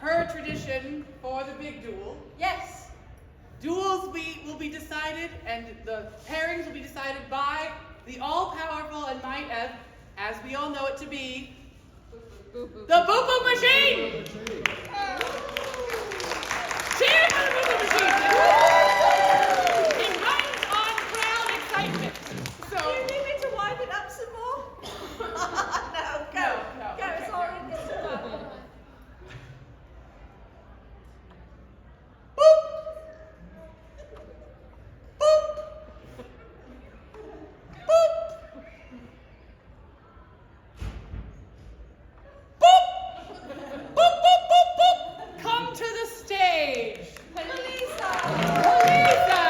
per tradition for the big duel. Yes. Duels will be decided, and the pairings will be decided by the all-powerful and might of, as we all know it to be, the Boop Boop Machine! Cheers for the Boop Boop Machine! It runs on crowd excitement. So, Do you need me to wipe it up some more? No, go. No, Go, okay, it's already this one. boop! Boop! Boop! Boop! Boop, boop, boop, boop! Come to the stage! Panelista. Lisa!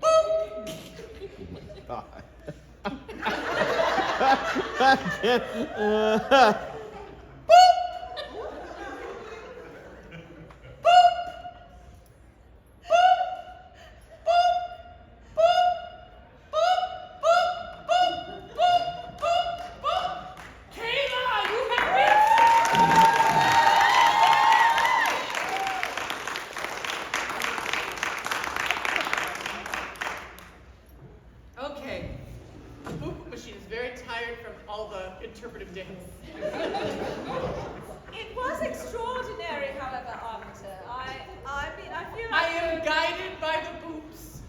Boop! Okay. The Boop Machine is very tired from all the interpretive dance. It was extraordinary, however, Arbiter. I feel like I am guided by the boops.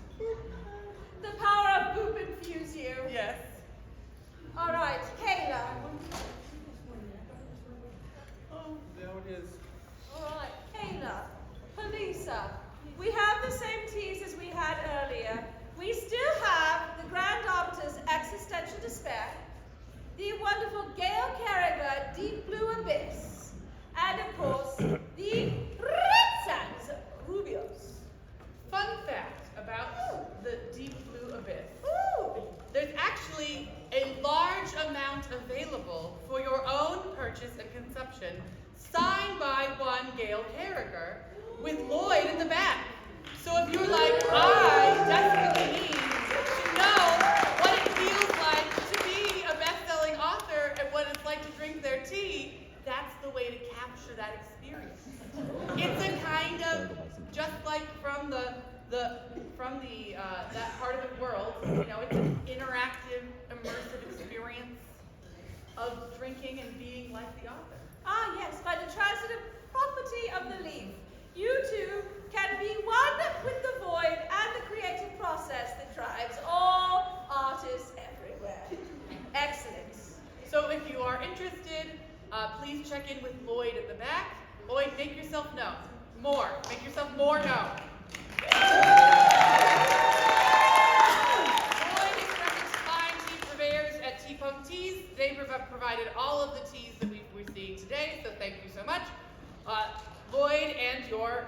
the power of Boop infused you. Yes. All right, Kayla. Oh, there it is. All right, Kayla. Palisa. We have the same teas as we had earlier. We still have the Grand Arbiter's Existential Despair, the wonderful Gail Carragher Deep Blue Abyss, and of course, the Red Sands Rubios. Fun fact about the Deep Blue Abyss. Ooh. There's actually a large amount available for your own purchase and consumption, signed by one Gail Carragher, with Lloyd in the back. So if you're like, I desperately need to know what it feels like to be a best-selling author and what it's like to drink their tea, that's the way to capture that experience. It's a kind of, just like from that part of the world, you know, it's an interactive, immersive experience of drinking and being like the author. Ah, yes, by the transitive property of the leaf, you two can be one with the void and the creative process that drives all artists everywhere. Excellent. So if you are interested, please check in with Lloyd at the back. Lloyd, make yourself known. More. Make yourself more known. Lloyd is referenced fine tea purveyors at Tea Punk Teas. They have provided all of the teas that we're seeing today, so thank you so much. Lloyd and your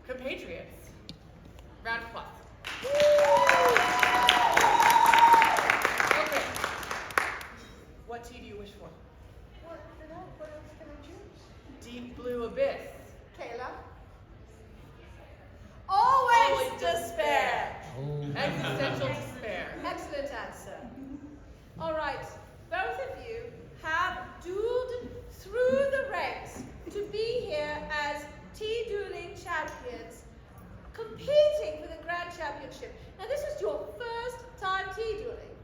compatriots. Round of applause. Okay. What tea do you wish for? What else can I choose? Deep Blue Abyss. Kayla? Always despair. Existential despair. Excellent answer. All right, both of you have dueled through the ranks to be here as Tea Dueling champions, competing for the Grand Championship. Now, this was your first time tea dueling,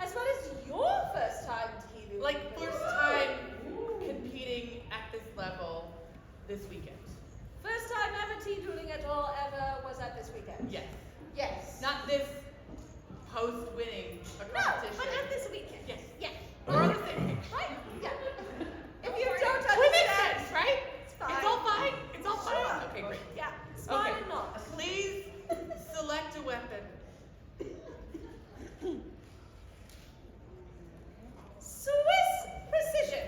as well as your first time tea dueling. Like first time competing at this level this weekend. First time ever tea dueling at all ever was at this weekend? Yes. Yes. Not this post-winning a No, competition. but at this weekend. Yes. Yeah. We're on the same page. Right? Yeah. If you don't We make understand, sense, right? it's fine. It's all fine. It's all fine. Sure. Okay, great. Yeah. Smile Okay. and nod. Please select a weapon. Swiss precision.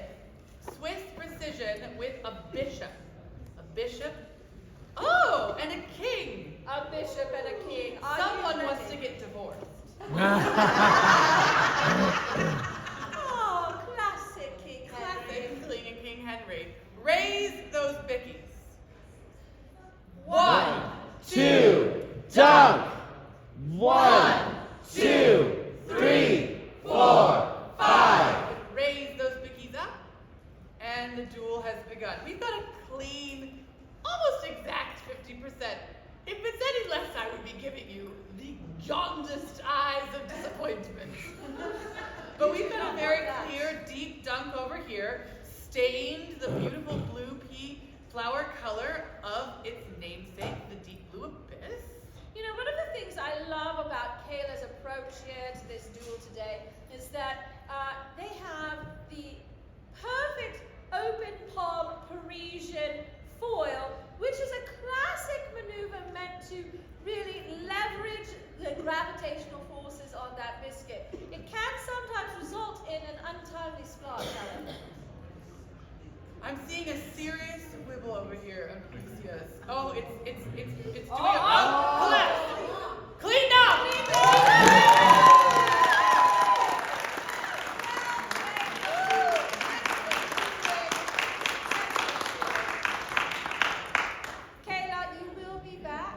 Swiss precision with a bishop. A bishop. Oh, and a king. A bishop and a king. Are you Someone ready? wants to get divorced. Oh, classic King Henry. Classic King Henry. Raise those bickies. 1, 2, dunk. 1, 2, 3. bulged eyes of disappointment. But we've got a very clear, deep dunk over here, stained the beautiful blue pea flower color of its namesake, the deep blue abyss. You know, one of the things I love about Kayla's approach here to this duel today is that they have the perfect open palm Parisian foil, which is a classic maneuver meant to really leverage the gravitational forces on that biscuit. It can sometimes result in an untimely splash, however. I'm seeing a serious wibble over here on Crisia's. Oh, it's doing collapse! Clean up! Kayla, you will be back,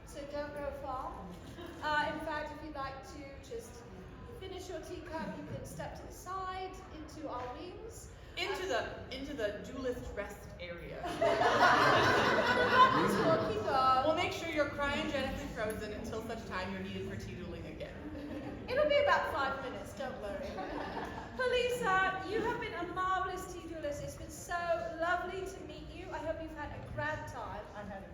so don't go far. In fact, if you'd like to just finish your teacup, you can step to the side into our wings. Into the duelist rest area. Keep on. We'll make sure you're cryogenically frozen until such time you're needed for tea dueling again. It'll be about 5 minutes, don't worry. Police, you have been a marvelous tea duelist. It's been so lovely to meet you. I hope you've had a grand time. I'm having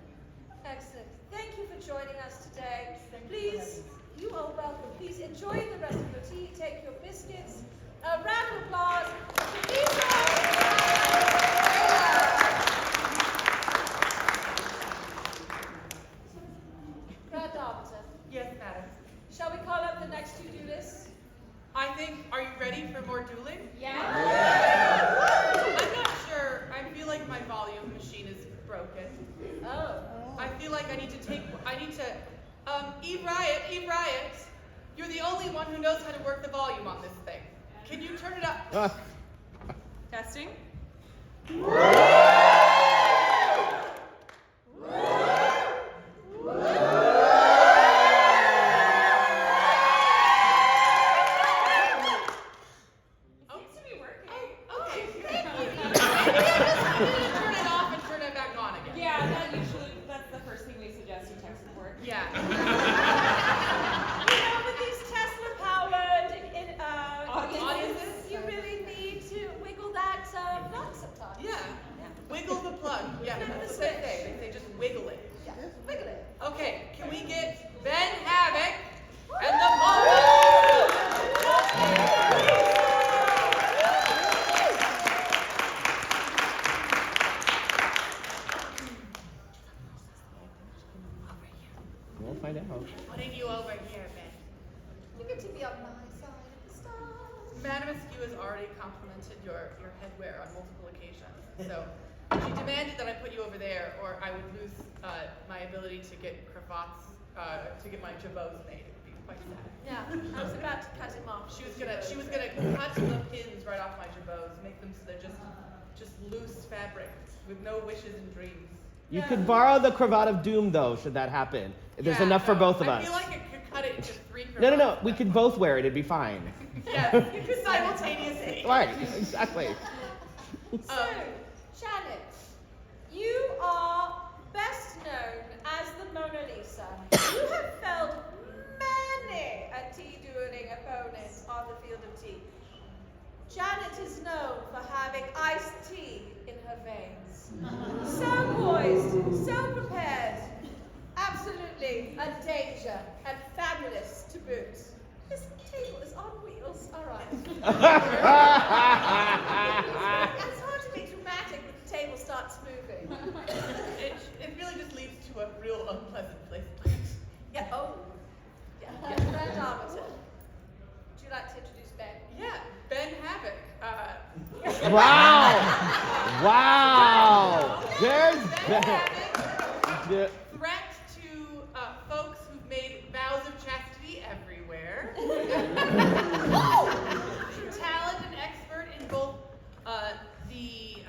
Excellent. Thank you for joining us today. Please, you are welcome. Please enjoy the rest of your tea. Take your biscuits. A round of applause for Lisa. Grand Arbiter, Yes, madam. shall we call up the next two duelists? I think, are you ready for more dueling? Yeah. I'm not sure. I feel like my volume machine is broken. Oh. I feel like I need to, Eve Riot, you're the only one who knows how to work the volume on this thing. Can you turn it up? Testing. Putting you over here, Ben. You get to be on my side of the stars. Madam Askew has already complimented your headwear on multiple occasions. So she demanded that I put you over there, or I would lose my ability to get cravats, to get my jabots made. It would be quite sad. Yeah, I was about to cut him off. She was gonna cut the pins right off my jabots, make them so they're just loose fabric with no wishes and dreams. You could borrow the cravat of doom, though, should that happen. There's enough for both of us. I feel like I could cut it into 3 cravats. No. We could both wear it. It'd be fine. Yes, simultaneously. Right, exactly. So, Janet, you are best known as the Mona Lisa. You have felled many a tea dueling opponent on the field of tea. Janet is known for having iced tea in her veins. So poised, so prepared. Absolutely a danger and fabulous to boot. This table is on wheels, all right. It's hard to be dramatic when the table starts moving. It really just leads to a real unpleasant place. Yeah, Grand Arbiter. Would you like to introduce Ben? Yeah, Ben Havoc. Wow. There's Ben Ben. Havoc. Threat to folks who've made vows of chastity everywhere. Talent and expert in both the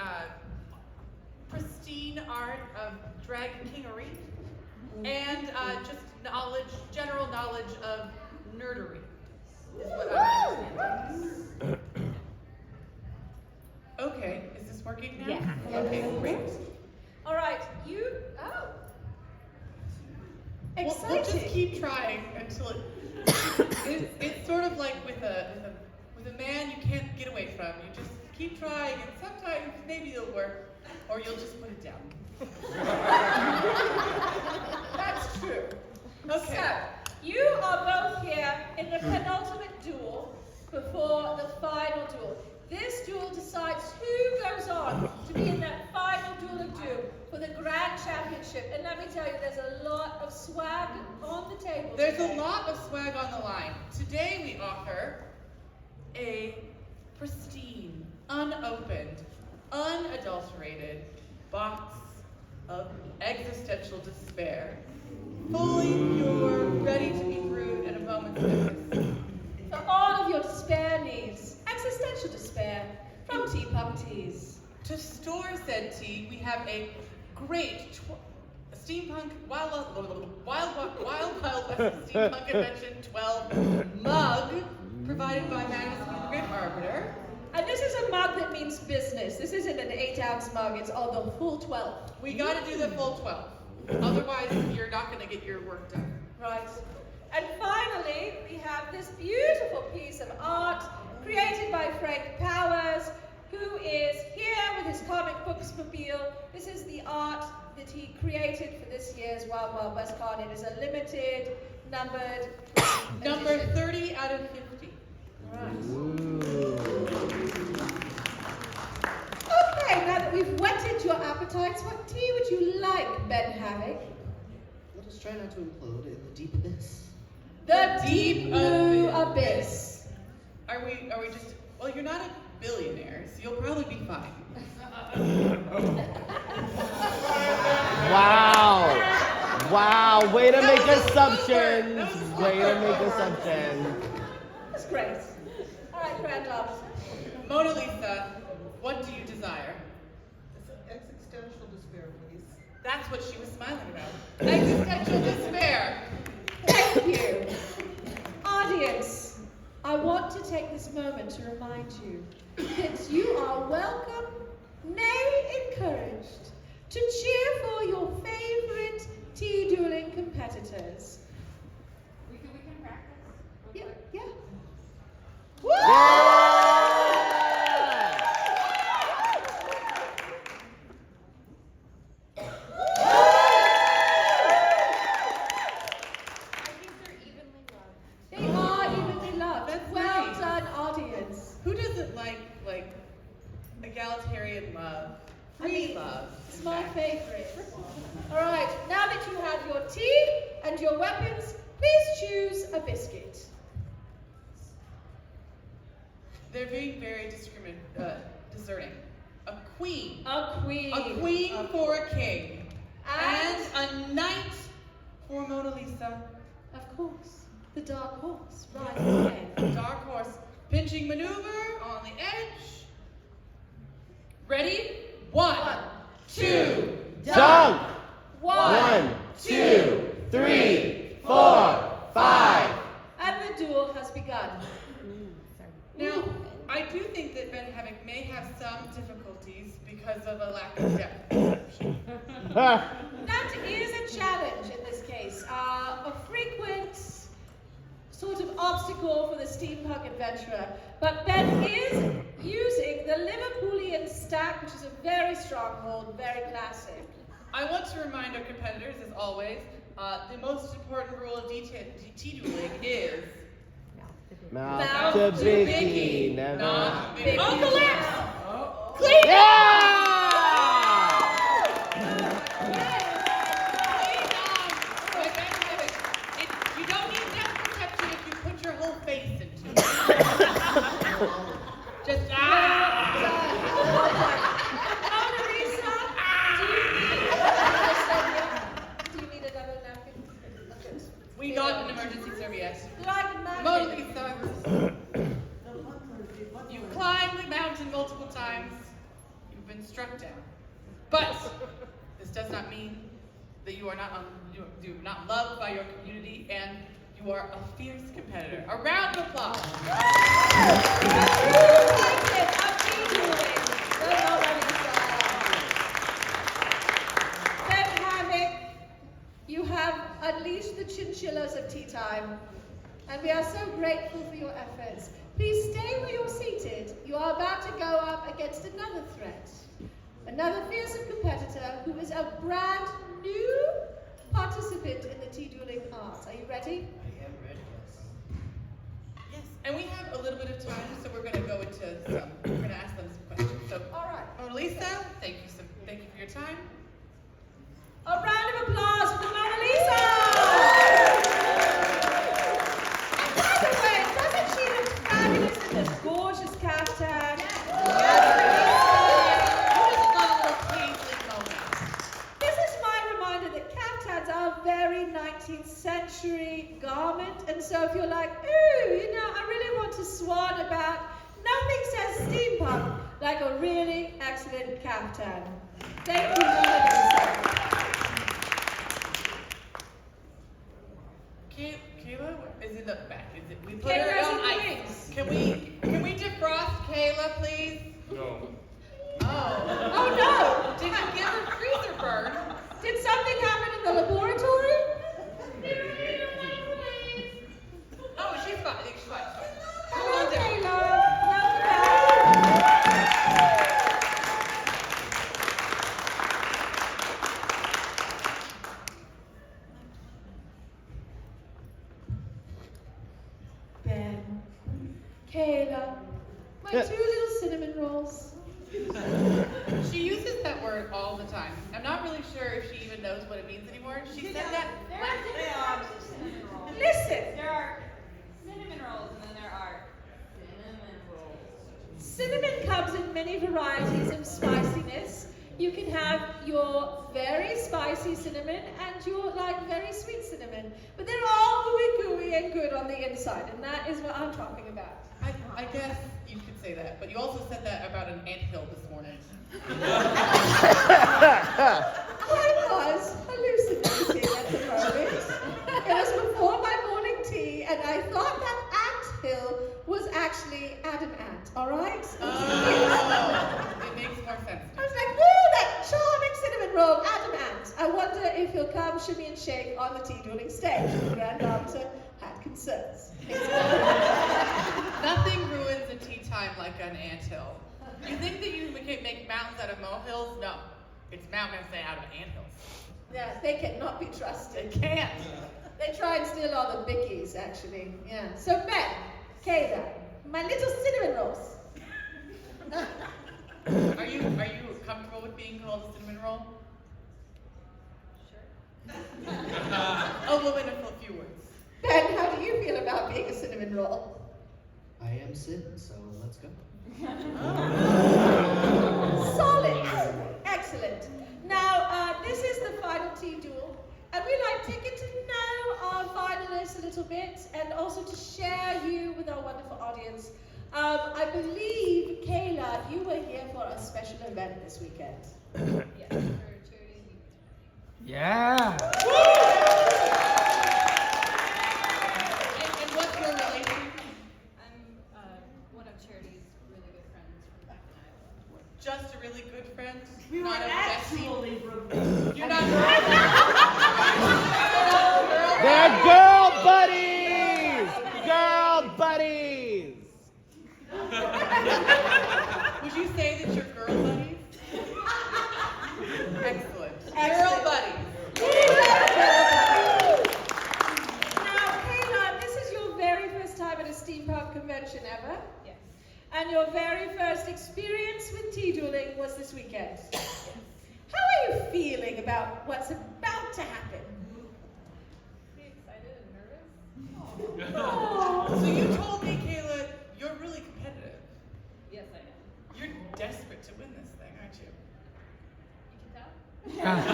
pristine art of drag kingery and just general knowledge of nerdery is what I'm understanding. Okay, is this working now? Yeah. Okay, great. All right, We'll just keep trying until it. It's sort of like with a man you can't get away from. You just keep trying, and sometimes maybe it'll work, or you'll just put it down. That's true. Okay. So, you are both here in the penultimate duel before the final duel. This duel decides who goes on to be in that final duel of doom for the Grand Championship. And let me tell you, there's a lot of swag on the table. There's today. a lot of swag on the line. Today we offer a pristine, unopened, unadulterated box of existential despair. Fully pure, ready to be brewed at a moment's notice. For all of your despair needs, existential despair from Tea Teas. To store said tea, we have a great steampunk wild West steampunk convention 12 mug provided by Askew the Great Arbiter. And this is a mug that means business. This isn't an 8-ounce mug, it's all the full 12. We got to do the full 12. Otherwise, you're not going to get your work done. Right. And finally, we have this beautiful piece of art created by Frank Powers, who is here with his comic books mobile. This is the art that he created for this year's Wild Wild West Con. It is a limited, numbered Number edition. 30 out of 50. Okay, now that we've whetted your appetites, what tea would you like, Ben Havoc? Let us try not to implode in the deep abyss. The Deep Deep Blue Abyss. Abyss. Are we just, well, you're not a billionaire, so you'll probably be fine. Wow, way to That make was a assumptions. That was a Way to super. make assumptions. That's great. All right, Grand Officer. Mona Lisa, what do you desire? Existential despair, please. That's what she was smiling about. Existential despair. Thank you. Audience, I want to take this moment to remind you that you are welcome, nay encouraged, to cheer for your favorite tea dueling competitors. We can practice. Yeah, yeah. I think they're evenly loved. They are evenly loved. That's Well nice. done, audience. Who doesn't like egalitarian love? Free love. It's my favorite. All right, now that you have your tea and your weapons, please choose a biscuit. They're being very discerning. A queen. A queen. A queen for a king. And, And a knight for Mona Lisa. of course, the dark horse rises again. Dark horse. Pinching maneuver on the edge. Ready? One, two, Dunk! One. 1, 2, 3, 4, 5. And the duel has begun. Now, I do think that Ben Havoc may have some difficulties because of a lack of depth perception. That is a challenge in this case. A frequent sort of obstacle for the steampunk adventurer. But Ben is using the Liverpoolian stack, which is a very strong hold, very classic. I want to remind our competitors, as always, the most important rule of tea dueling is Mouth to Vicky, never. not Big big. Oh, huge collapse! mouth. Clean Yeah! You don't need depth perception if you put your whole face into it. Just Mona Lisa, do you need another napkin? Okay. We got an emergency serviette. Like Mona napkin. Lisa, you climbed the mountain multiple times. You've been struck down. But this does not mean that you are not you are not loved by your community, and you are a fierce competitor. A round of applause. You have unleashed the chinchillas of tea time, so grateful for your efforts. Please stay where you're seated. You are about to go up against another threat. Another fearsome competitor who is a brand new participant in the tea dueling art. Are you ready? I am ready, yes. Yes, and we have a little bit of time, so we're going to go into we're going to ask them some questions. So, All right. Mona Lisa, thank you for your time. A round of applause for the Mona Lisa! And by the way, doesn't she look fabulous in this gorgeous caftan? This is my reminder that caftans are a very 19th century garment, and so if you're like, ooh, I really want to swan about, nothing says steampunk like a really excellent caftan. Thank you, Mona Lisa. Kayla is in the back. We put Kayla's her on in the ice. wings. Can we defrost Kayla, please? No. Oh. Oh no! Did you give her freezer burn? Did something happen in the laboratory? Oh, she's fine. She's fine. Hello, Kayla. Ben, Kayla, my two little cinnamon rolls. She uses that word all the time. I'm not really sure if she even knows what it means anymore. She said that. There are different types of cinnamon rolls. Listen, There are cinnamon rolls, and then there are cinnamon rolls. cinnamon comes in many varieties of spiciness. You can have your very spicy cinnamon and your very sweet cinnamon. But they're all gooey and good on the inside, and that is what I'm talking about. I guess you could say that, but you also said that about an anthill this morning. I was hallucinating at the moment. It was before my morning tea, and I thought that anthill was actually Adam Ant, all right? Oh, it makes more sense. I was like, ooh, that charming cinnamon roll, Adam Ant. I wonder if he'll come shimmy and shake on the tea dueling stage. The Grand Arbiter had concerns. Nothing ruins a tea time like an anthill. You think that you can make mountains out of molehills? No. It's mountains out of anthills. Yeah, they cannot be trusted. They can't. They try and steal all the bickies, actually. Yeah. So, Ben, Kayla, my little cinnamon rolls. Are you comfortable with being called a cinnamon roll? Sure. A woman of a few words. Ben, how do you feel about being a cinnamon roll? I am Sid, so let's go. Solid. Excellent. Now, this is the final tea duel, and we like to get to know our finalists a little bit, and also to share you with our wonderful audience. I believe, Kayla, you were here for a special event this weekend. Yes, for charity. Yeah. And what's your relation? I'm one of Charity's really good friends from back in Iowa. Just a really good friend? We were Not a actually bestie? You're not They're girl buddies! Girl buddies! Would you say that you're girl buddies? Excellent. Girl Excellent. buddies. Now, Kayla, this is your very first time at a steampunk convention ever, Yes. and your very first experience with tea dueling was this weekend. How are you feeling about what's about to happen? Pretty excited and nervous. Oh. So you told me, Kayla, you're really competitive. Yes, I am. You're desperate to win this thing, aren't you? You can tell.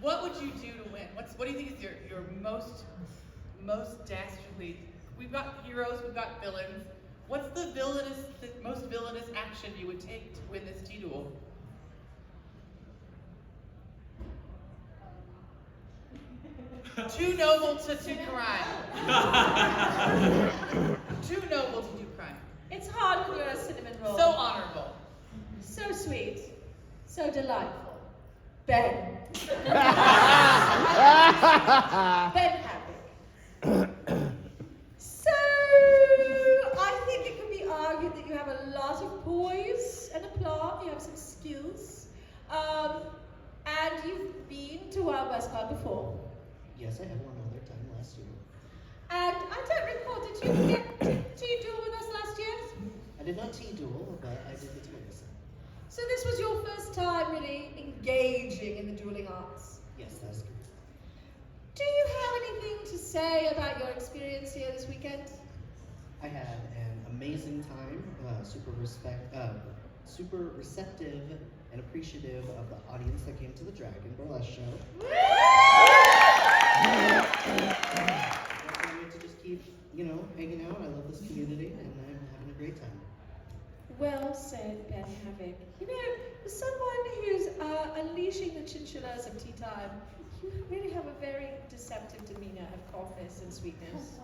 What would you do to win? What do you think is your most dastardly? We've got heroes, we've got villains. What's the most villainous action you would take to win this tea duel? Too noble to do crime. Too noble to do crime. It's hard when you're a cinnamon roll. So honorable. So sweet. So delightful. Ben. Ben Havoc. So, I think it can be argued that you have a lot of poise and aplomb. You have some skills. And you've been to Wild West Club before. Yes, I had one other time last year. And I don't recall, did you get to duel with us last year? I did not tea duel, but I did the twins. So this was your first time really engaging in the dueling arts. Yes, that's good. Do you have anything to say about your experience here this weekend? I had an amazing time, super receptive and appreciative of the audience that came to the Dragon Burlesque show. I can't wait to just keep, hanging out. I love this community, and I'm having a great time. Well said, Ben Havoc. As someone who's unleashing the chinchillas of tea time, you really have a very deceptive demeanor of calmness and sweetness.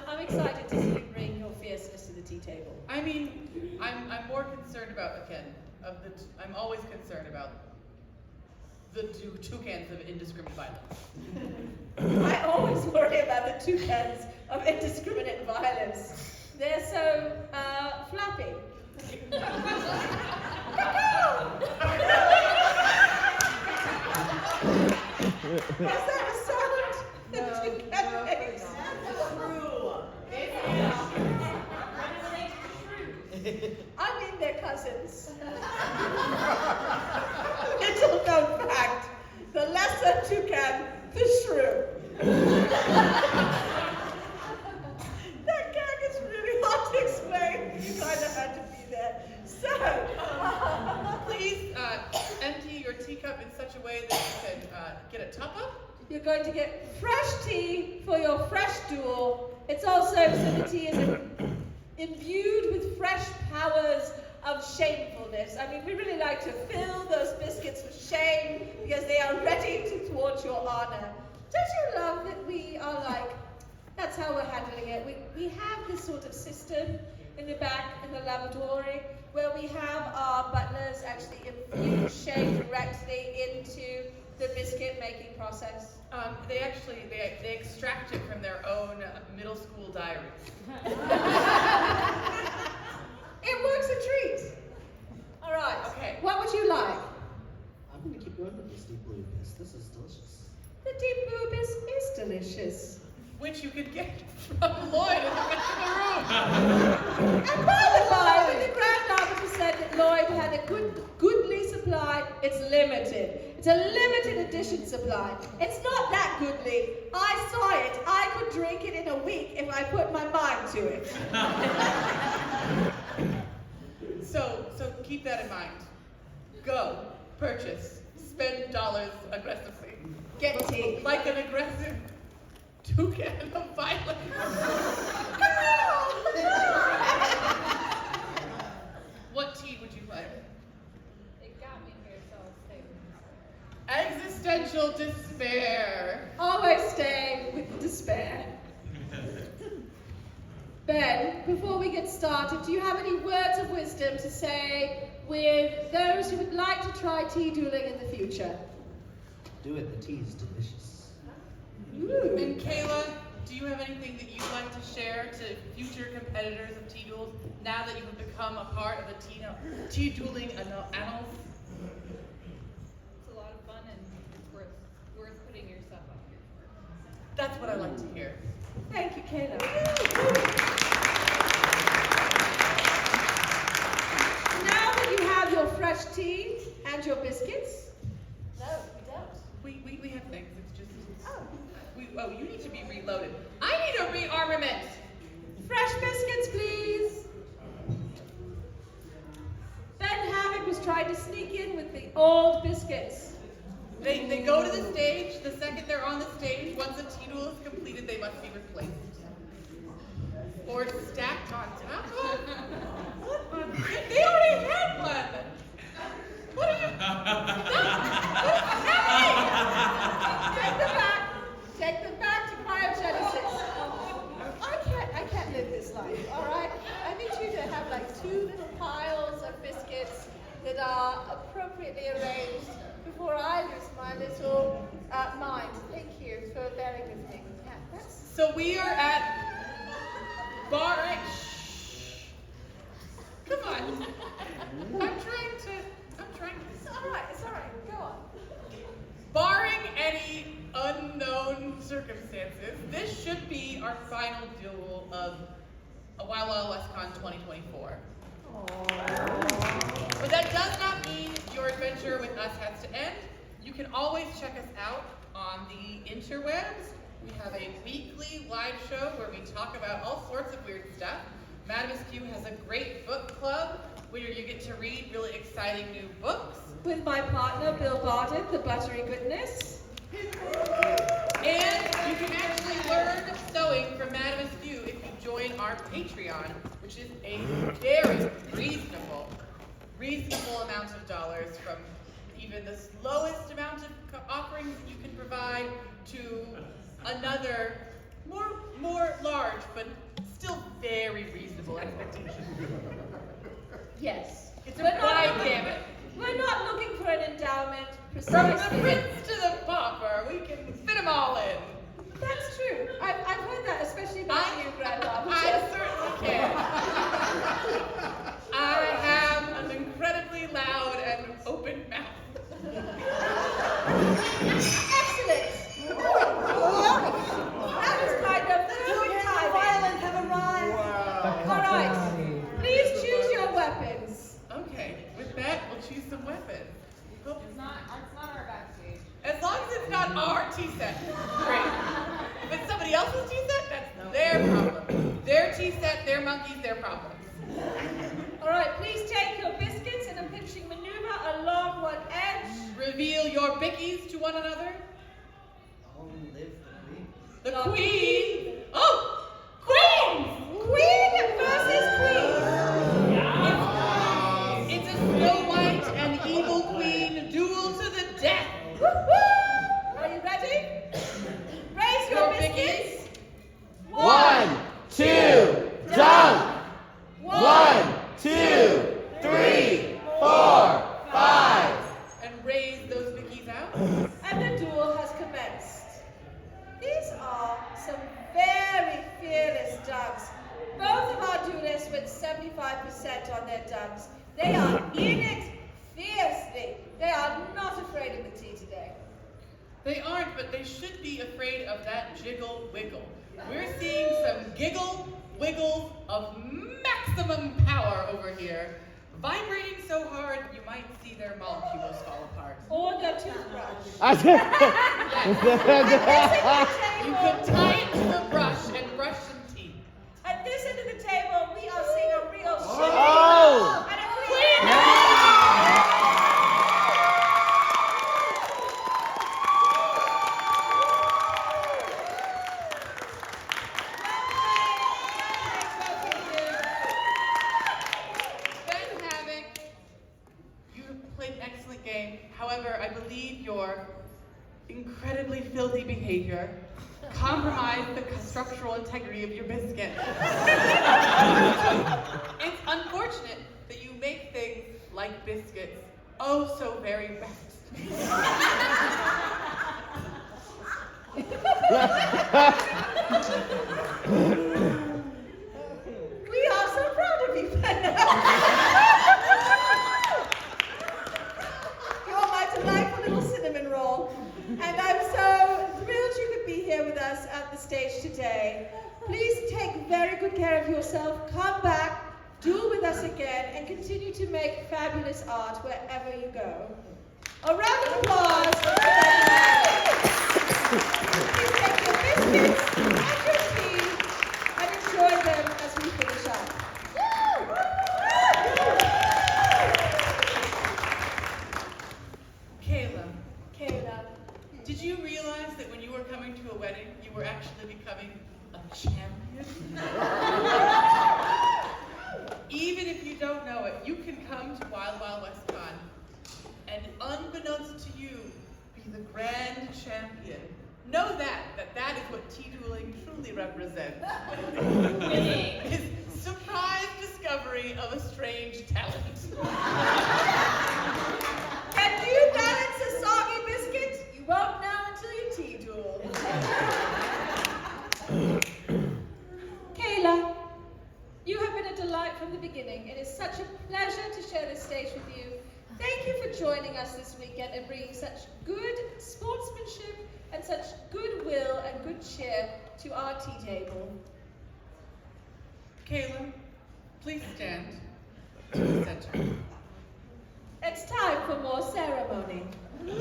I'm excited to see you bring your fierceness to the tea table. I mean, I'm more concerned about, again, I'm always concerned about the toucans of indiscriminate violence. I always worry about the toucans of indiscriminate violence. They're so flappy. Was that a sound? No, Toucan makes? I mean they're cousins. Little known fact, the lesser toucan, the shrew. That gag is really hard to explain. You kind of had to be there. So, Please empty your teacup in such a way that you can get a top up. you're going to get fresh tea for your fresh duel. It's also so the tea is imbued with fresh powers of shamefulness. I mean, we really like to fill those biscuits with shame because they are ready to thwart your honor. Don't you love that we are like, that's how we're handling it. We have this sort of system in the back in the lavatory where we have our butlers actually infuse shame directly into the biscuit making process. They extract it from their own middle school diaries. It works a treat. All right. Okay. What would you like? I'm going to keep going with this deep blue piss. This is delicious. The deep blue abyss is delicious. Which you could get from Lloyd in the midst of the room. And by the by, when the Grand Arbiter said that Lloyd had a goodly supply, it's limited. It's a limited edition supply. It's not that goodly. I saw it. I could drink it in a week if I put my mind to it. So keep that in mind. Go, purchase, spend dollars aggressively. Get tea. Like an aggressive toucan of violence. What tea would you like? It got me here, so I'll stay. Existential despair. Always stay with despair. Ben, before we get started, do you have any words of wisdom to say with those who would like to try tea dueling in the future? Do it. The tea is delicious. Ooh. And Kayla, do you have anything that you'd like to share to future competitors of tea duels now that you have become a part of the tea dueling annals? It's a lot of fun and it's worth putting yourself up here for. That's what I like to hear. Thank you, Kayla. Now that you have your fresh tea and your biscuits. No, we don't. We have things. It's just. Oh. You need to be reloaded. I need a rearmament. Fresh biscuits, please. Ben Havoc was trying to sneak in with the old biscuits. They go to the stage. The second they're on the stage, once the tea duel is completed, they must be replaced. Or stacked on top of. They already had one. What are you? What's happening? Take them back to cryogenesis. I can't live this life, all right? I need you to have like 2 little piles of biscuits that are appropriately arranged before I lose my little mind. Thank you. So we are at bar. Shh. Come on. I'm trying to. It's all right. Go on. Barring any unknown circumstances, this should be our final duel of WWC 2024. But that does not mean your adventure with us has to end. You can always check us out on the interwebs. We have a weekly live show where we talk about all sorts of weird stuff. Madam Askew has a great book club where you get to read really exciting new books. With my partner, Bill Barton, the buttery goodness. And you can actually learn sewing from Madam Askew if you join our Patreon, which is a very reasonable amount of dollars, from even the lowest amount of offerings that you can provide to another more large but still very reasonable expectation. Yes. It's a wide gamut. We're not looking for an endowment, From precisely. the prince to the pauper, we can fit them all in. That's true. I've heard that, especially about you, Grandma. I certainly can. I have an incredibly loud and open mouth. Excellent. That was kind of good timing. Violence have arrived. All right. Please choose your weapons. Okay, with that, we'll choose some weapons. Hope- It's not our backstage. As long as it's not our tea set, great. If it's somebody else's tea set, that's their problem. Their tea set, their monkeys, their problems. All right. Please take your biscuits in a pinching maneuver along one edge. Reveal your bickies to one another. Long live the queen. The queen. Oh, queens! Queen versus queen. It's a Snow White and evil queen duel to the death. Woo-hoo! Are you ready? Raise your biscuits. 1, 2, jump! 1, 2, 3, 4, 5. And raise those bickies out. And the duel has commenced. These are some very fearless doves. Both of our duelists with 75% on their doves. They are in it fiercely. They are not afraid of the tea today. They aren't, but they should be afraid of that jiggle wiggle. We're seeing some giggle wiggles of maximum power over here. Vibrating so hard, you might see their molecules fall apart. Or their toothbrush. You could tie it to a brush and brush some teeth. At this end of the table, we are seeing a real shift. Oh! And a queen. Ben Havoc, you played an excellent game. However, I believe your incredibly filthy behavior compromised the structural integrity of your biscuit. It's unfortunate that you make things like biscuits oh so very We are so proud of you, Ben. You're my delightful little cinnamon roll. And I'm so thrilled you could be here with us at the stage today. Please take very good care of yourself. Come back, duel with us again, and continue to make fabulous art wherever you go. A round of applause. Please take your biscuits and your tea and enjoy them as we finish up. Kayla, did you realize that when you were coming to a wedding, you were actually becoming a champion? Even if you don't know it, you can come to WWC and unbeknownst to you, be the grand champion. Know that is what tea dueling truly represents. Is surprise discovery of a strange talent. Can you balance a soggy biscuit? You won't know until you tea duel. such goodwill and good cheer to our tea table. Kayla, please stand to the center. It's time for more ceremony. You need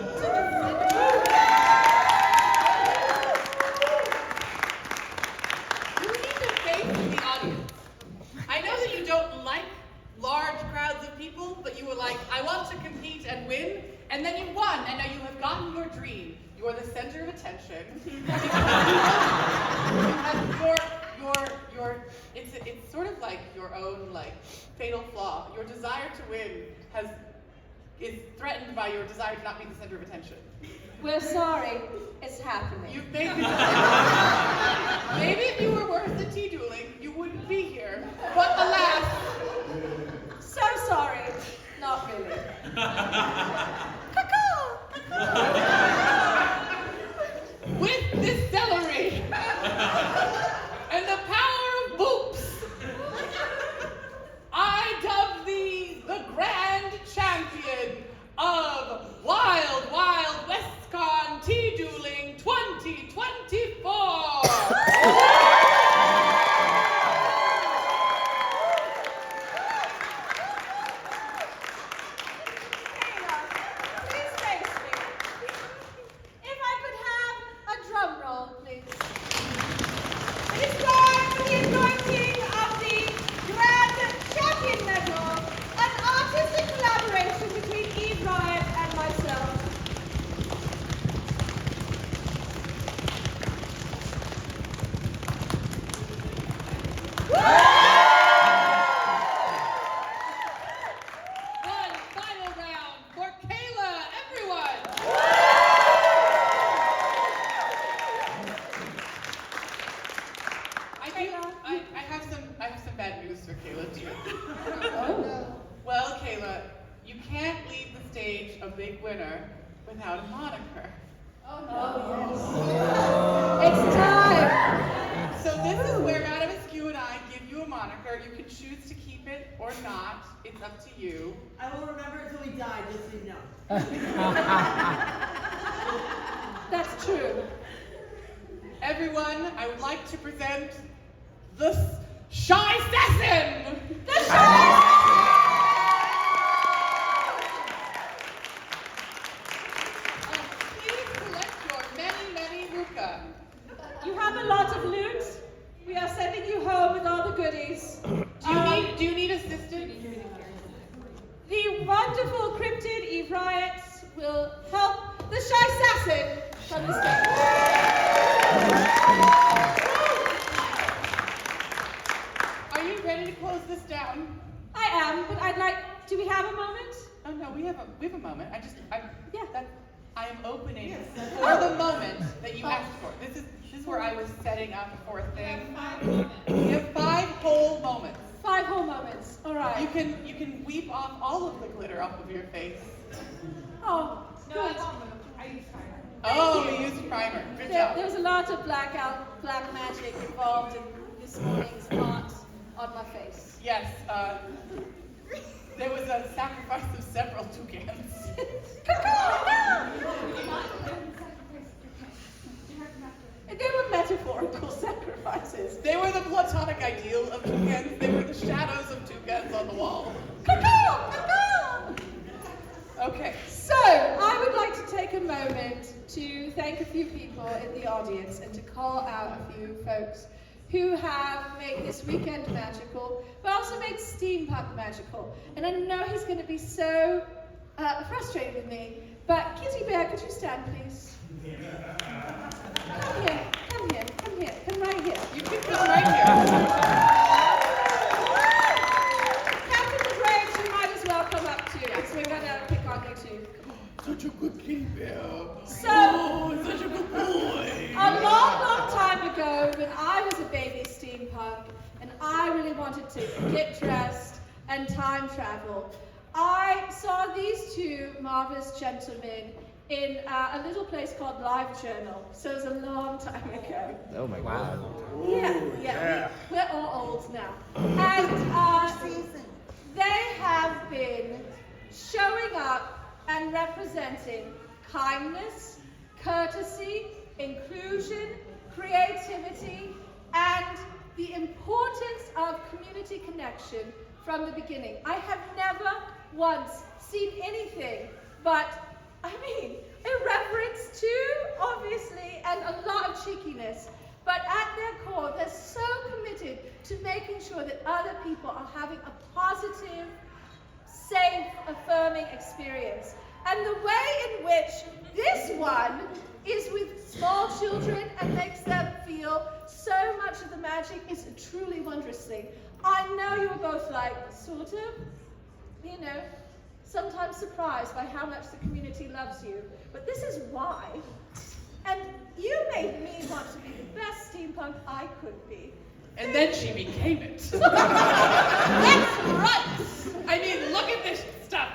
to face the audience. I know that you don't like large crowds of people, but you were like, I want to compete and win, and then you won, and now you have gotten your dream. You are the center of attention. It's sort of like your own fatal flaw. Your desire to win is threatened by your desire to not be the center of attention. We're sorry, it's happening. You've made me Maybe if you were worse at tea dueling, you wouldn't be here. But alas, So sorry, not really. with this celery and the power of boops, I dub thee the grand champion of Wild Wild WestCon Tea Dueling 2024. Please face me. If I could have a drum roll, please. It is time for the anointing of the Grand Champion Medal, an artistic collaboration between Eve Riot and myself. One final round for Kayla, everyone. I have some bad news for Kayla too. Well, Kayla, you can't leave the stage a big winner without a moniker. It's time. So this is where Madam Askew and I give you a moniker. You can choose to keep it or not. It's up to you. I will remember it until we die, just so you know. That's true. Everyone, I would like to present the Shy Assassin! The show! Please collect your many ruka. You have a lot of loot. We are sending you home with all the goodies. Do you need assistance? The wonderful cryptid Eve Riot will help the Shy Assassin from the stage. Are you ready to close this down? I am, but I'd like. Do we have a moment? Oh no, we have a moment. Yeah. I am opening Yes. for the moment that you asked for. This is where I was setting up for a thing. We have 5 whole moments. 5 whole moments. All right. You can weep off all of the glitter off of your face. Oh, No, good. I won't move. I use primer. Oh, you used primer. Good job. There was a lot of black magic involved in this morning's part on my face. Yes, there was a sacrifice of several toucans. And they were metaphorical sacrifices. They were the platonic ideal of toucans. They were the shadows of toucans on the wall. Okay. So, I would like to take a moment to thank a few people in the audience and to call out a few folks who have made this weekend magical, but also made steampunk magical. And I know he's going to be so frustrated with me, but Kitty Bear, could you stand, please? Come here, come right here. You can come right here. Captain Graves, you might as well come up too, because we're going to pick on you too. Such a good kitty bear. So, Such a good boy. a long time ago, when I was a baby steampunk, and I really wanted to get dressed and time travel, I saw these 2 marvelous gentlemen in a little place called Live Journal. So it was a long time ago. Oh my God. Yeah. We're all old now. And they have been showing up and representing kindness, courtesy, reception from the beginning. I have never once seen anything but, irreverence too, obviously, and a lot of cheekiness. But at their core, they're so committed to making sure that other people are having a positive, safe, affirming experience. And the way in which this one is with small children and makes them feel so much of the magic is a truly wondrous thing. I know you were both like, sort of, sometimes surprised by how much the community loves you. But this is why. And you made me want to be the best steampunk I could be. And then she became it. That's right. I mean, look at this stuff.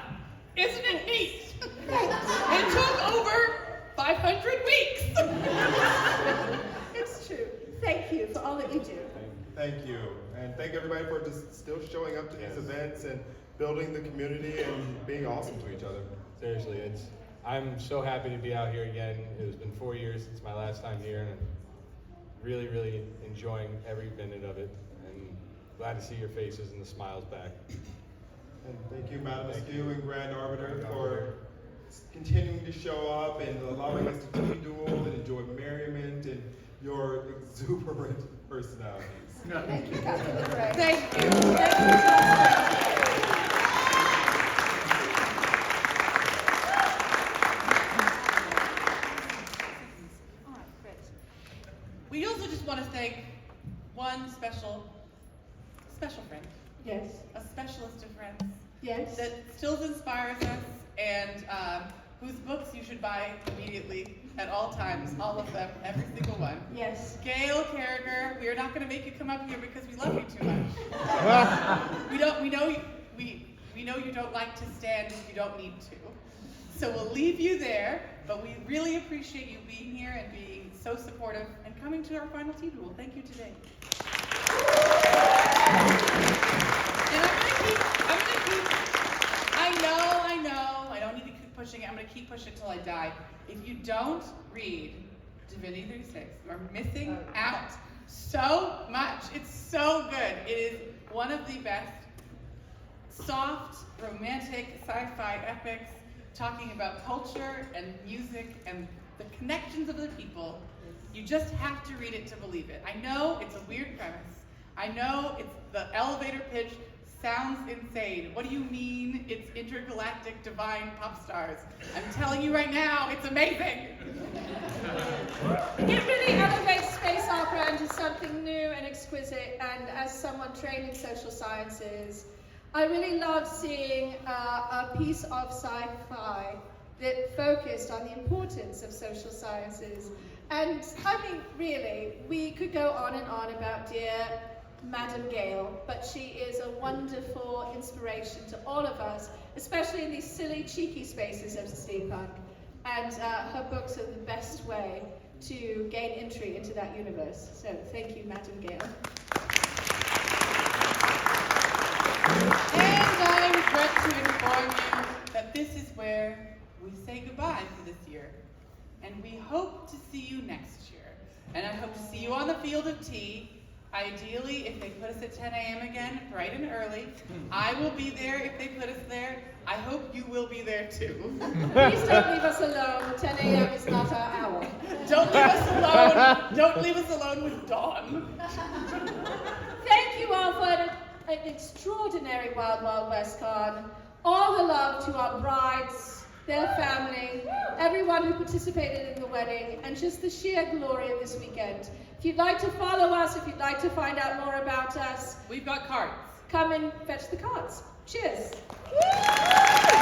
Isn't it neat? It took over 500 weeks. It's true. Thank you for all that you do. Thank you. And thank everybody for just still showing up to these events and building the community and being awesome to each other. Seriously, I'm so happy to be out here again. It has been 4 years since my last time here, and I'm really, really enjoying every minute of it. And glad to see your faces and the smiles back. And thank you, Madam Askew and Grand Arbiter, for continuing to show up and allowing us to tea duel and enjoy merriment and your exuberant personalities. Thank you, Captain LeBray. Thank you. All right, great. We also just want to thank one special friend, Yes. a specialist of friends Yes. that still inspires us and whose books you should buy immediately at all times, all of them, every single one. Yes. Gail Carragher, we are not going to make you come up here because we love you too much. We know you don't like to stand if you don't need to. So we'll leave you there, but we really appreciate you being here and being so supportive and coming to our final tea duel. Thank you today. And I'm gonna keep, I know, I don't need to keep pushing it. I'm gonna keep pushing it till I die. If you don't read Divinity 36, you are missing out so much. It's so good. It is one of the best soft, romantic, sci-fi epics talking about culture and music and the connections of the people. You just have to read it to believe it. I know it's a weird premise. I know it's the elevator pitch sounds insane. What do you mean it's intergalactic divine pop stars? I'm telling you right now, it's amazing. It really elevates space opera into something new and exquisite, and as someone trained in social sciences, I really love seeing a piece of sci-fi that focused on the importance of social sciences. And really, we could go on and on about dear Madame Gale, but she is a wonderful inspiration to all of us, especially in these silly, cheeky spaces of steampunk. And her books are the best way to gain entry into that universe. So thank you, Madame Gale. And I regret to inform you that this is where we say goodbye for this year. And we hope to see you next year. And I hope to see you on the field of tea. Ideally, if they put us at 10 a.m. again, bright and early. I will be there if they put us there. I hope you will be there too. Please don't leave us alone. 10 a.m. is not our hour. Don't leave us alone. Don't leave us alone with Dawn. Thank you all for an extraordinary Wild Wild West Con. All the love to our brides, their family, everyone who participated in the wedding, and just the sheer glory of this weekend. If you'd like to follow us, if you'd like to find out more about us, We've got cards. come and fetch the cards. Cheers. Woo!